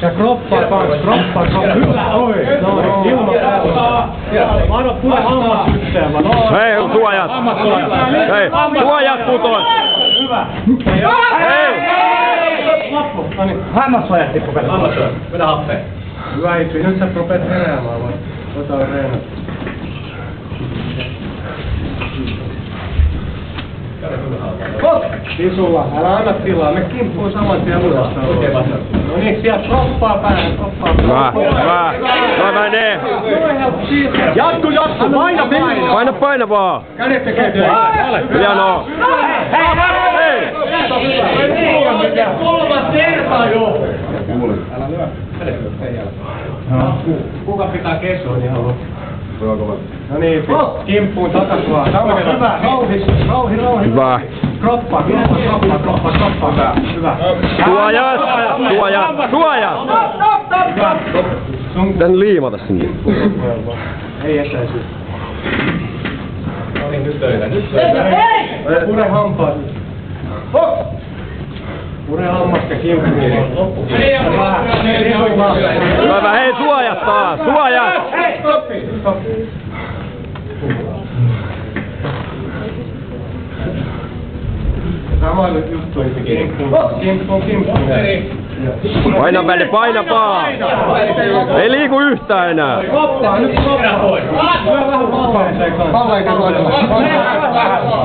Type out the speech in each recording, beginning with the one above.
Ja kroppaa kans, kroppaa. Hyvä, oi. Noin, ilman päästä. Anna pure hammassysteemä, noin. Hei, suojat. Hei, suojat putoon. Hyvä. Hei. Lappu, no niin. Hammassuojat tippu pelaa. Hammassuojat, vedä happea. Hyvä Ippi, nyt sä rupeat heräämään vaan. Ota reenat. Tisulla, älä anna tilaa, me kimppuun saman tien uudestaan. No niin, sieltä kroppaa päähän, kroppaa päähän. Hyvä, hyvä menee. Jatku, paina. Paina vaan. Kädet tekee työtä. Hienoa. Hei. Kolmas kerta jo. Älä lyö. Kuka pitää kessoon ihan loppuun? No niin, kimppuun takas vaan. Hyvä, rauhi. Hyvä. Kroppa. Hyvä. Suojat. Tän liimata sinne. Ei etäisyys. No niin, nyt töitä. Pure hampaat. Pure hammasta kimppuun. Hyvä, hei suojat taas. Suojat. Stoppi. Sama juttu. Kimppuun. Paina vaan. Ei liiku yhtään enää. Koppaa, nyt koppaa. Lyö vähän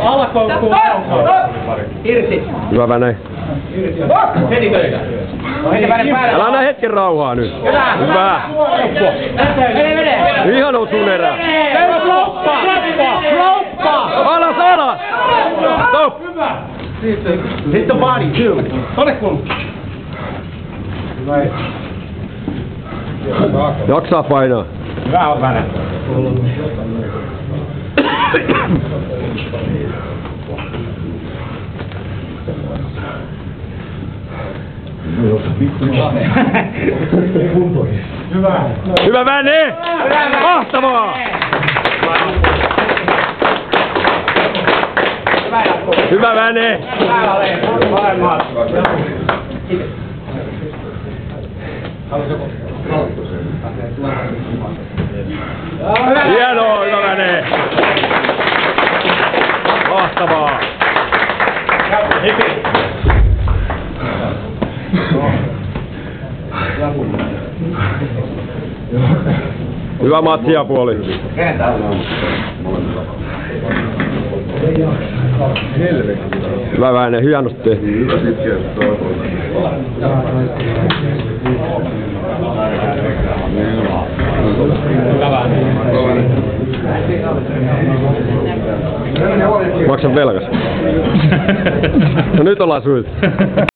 alakoukkuun. Irti. Hyvä menee. Heti töitä. Älä anna hetken rauhaa nyt. Hyvä. Ihan osun erää. Kroppa. Alas. Stop. Hit the body too. Tonne kun. Hyvä. Jaksaa painaa. Hyvä on väne. Hyvä väne! Mahtavaa! Hyvä väne! Hienoa, hyvä väne! Mahtavaa! Hyvä matsiapuoli. Hyvä väine, hienosti. Maksan velkas. No nyt ollaan syyt.